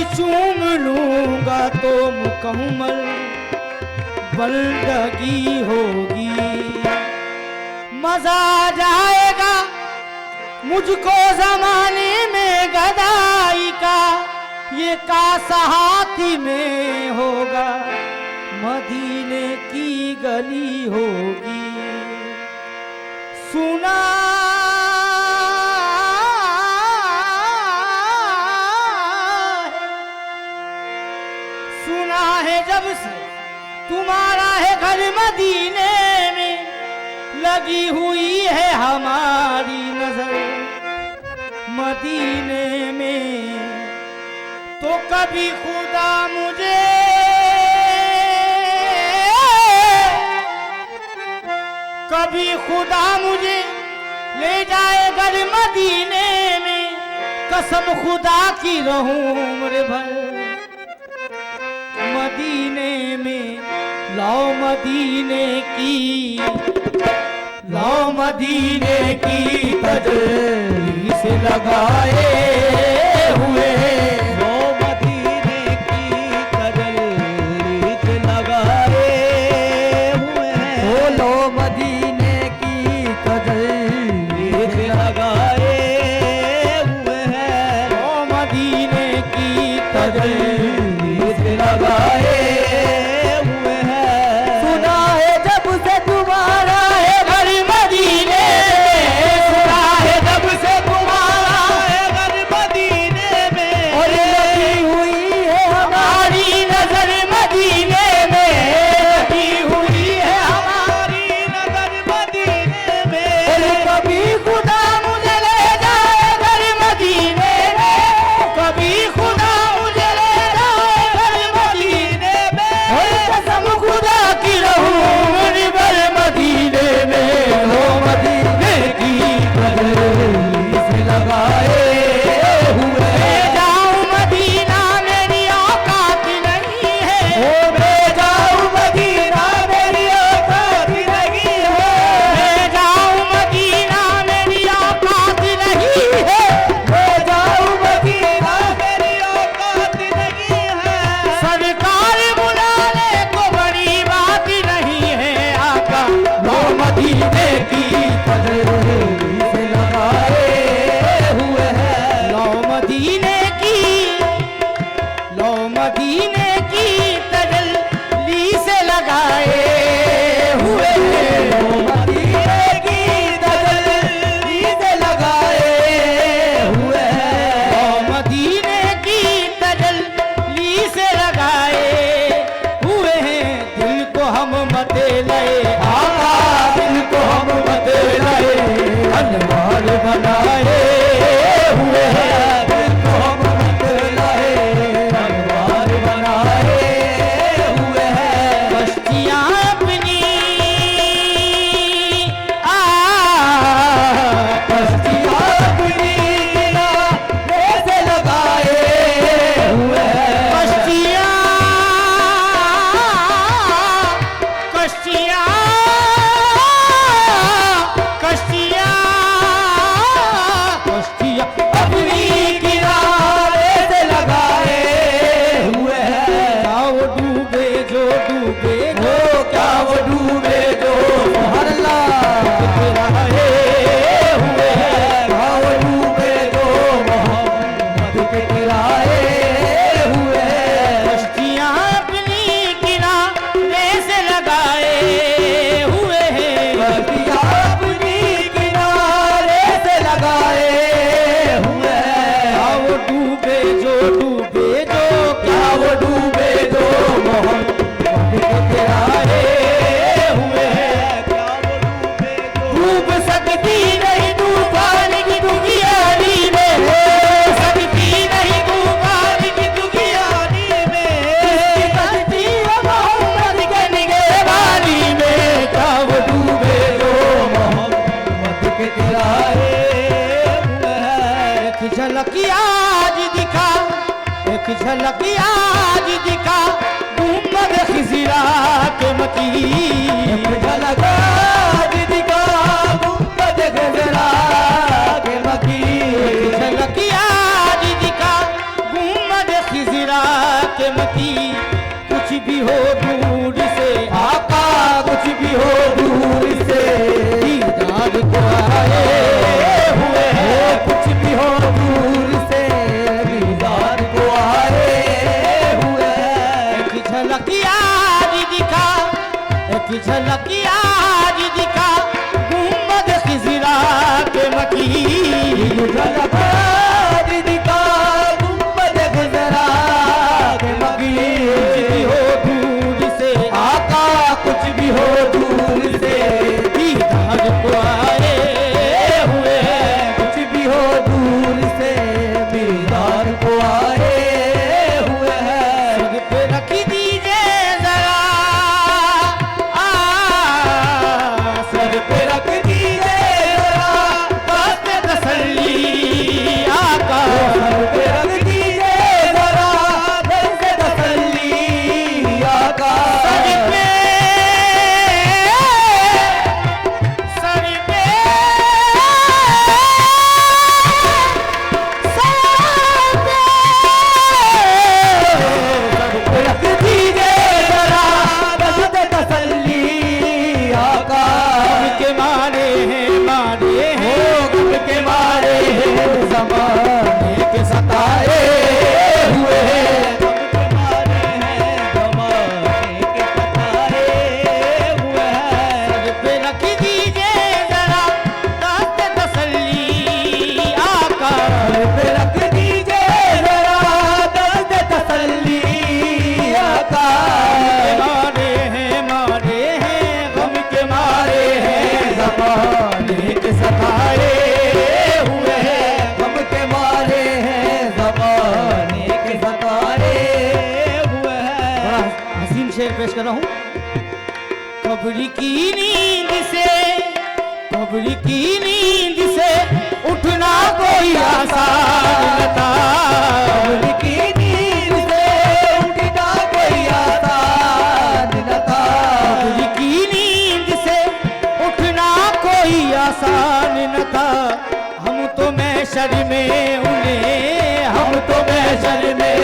चूम लूंगा तो मुकम्मल बंदगी होगी। मजा आ जाएगा मुझको जमाने में गदाई का, ये कासा हाथी में होगा मदीने की गली होगी। सुना है जब से तुम्हारा है घर मदीने में, लगी हुई है हमारी नजर मदीने में। तो कभी खुदा मुझे ले जाए घर मदीने में, कसम खुदा की रहूं उम्र भर मदीने में। लाओ मदीने की तजरीस लगाए हुए, लो मदीने की तजरीस लगाए हुए, ओ लो मदीने की तजरीस लगाए हुए हैं, लो मदीने की तजरीस लगाए हुए हैं। सुना है जब से तुम्हारा है घर मदीने में, सुना है जब से तुम्हारा है घर मदीने में, और लगी हुई है हमारी नजर मदीने में, लगी हुई है हमारी नजर मदीने में। और कभी खुदा मुझे ले जाए घर मदीने में, कभी खुदा मुझे ले जाए घर मदीने में, और कसम खुदा की रहूं उम्र भर मदीने में। हो मदीने की तजरीस लगाए हुए, जाऊं मदीना मेरी औकात नहीं है, ओ मैं जाऊं मदीना मेरी औकात नहीं है, मैं जाऊं मदीना मेरी औकात नहीं है, मैं जाऊं मदीना मेरी औकात नहीं है। सरकार बुलाने को बड़ी बात नहीं है आका, लो मदीने की तजरीस लगाए हुए हैं, लो मदीने की तजरीस लगाए हुए हैं, लो मदीने की तजरीस लगाए हुए हैं, लो मदीने की तजरीस लगाए हुए हैं। दिल को हम मत लए आका, दिल को हम मत लए अनवार बनाए हुए हैं, दिल को हम मत लए अनवार बनाए हुए हैं। कश्तियां अपनी कश्तियां अपनी किनारे से लगाए हुए हैं, कश्तियां कश्तियां कश्तियां कश्तियां अपनी किनारे से लगाए हुए हैं। क्या वो डूबे जो क्या वो डूबे जो हर लाए हुए हैं, क्या वो डूबे जो मोहम्मद के किराए हुए हैं। कश्तियां अपनी किनारे से लगाए हुए हैं, कश्तियां अपनी किनारे से लगाए हुए हैं। क्या वो डूबे जो क्या वो डूबे जो मोहम्मद के किराए हुए हैं, क्या वो डूबे जो डूब सकती नहीं तूफान की दुखियारी में, हो सकती नहीं तूफान की दुखियारी में, कश्ती मोहम्मद के निगहबानी में। क्या वो डूबे जो मोहम्मद के किराए हुए हैं। एक झलक आज दिखा, एक झलक आज दिखा गुंबद खिज़रा के मकी, एक झलक आज दिखा गुंबद खिज़रा के मकी, एक झलक आज दिखा गुंबद खिज़रा भी हो दूर से, आका कुछ भी हो दूर से, दीदार को आए हुए हैं। कुछ भी हो दूर से, दीदार को आए हुए हैं। एक झलक आज दिखा, एक झलक आज दिखा, गुंबद खिजरा के मकी। झलक आज दिखा, गुंबद खिजरा के मकी। कुछ भी हो दूर से, आका कुछ भी हो दूर से, दीदार को आए हुए हैं। कुछ भी हो दूर से, दीदार को आए हुए हैं। सर पे रख दीजिए जरा, सर पे रख दीजिए जरा, बात तसल्ली आका। सर पे रख दीजिए जरा, दिल से तसल्ली आका। सर पे, सर पे, सर पे, रख दीजिए जरा, दिल से तसल्ली आका। के मारे हैं, मारे हैं, गम के मारे हैं ज़माने के सताए हुए हैं। गम के मारे हैं ज़माने के सताए हुए हैं। सर पे रख दीजिए जरा दास्त तसल्ली आका। सर पे रख दीजिए जरा, दर्द तसल्ली आका। मारे हैं, गम के मारे हैं, ज़माने के सताए हुए हैं। गम के मारे हैं ज़माने के सताए हुए बड़ा हैं। हसीन शेर पेश कर रहा हूँ। कब्र की नींद से, कब्र की नींद से उठना कोई आसान न था। कब्र की नींद से उठना कोई आसान न था। कब्र की नींद से उठना कोई आसान न था। हम तो महशर में उन्हें, हम तो महशर में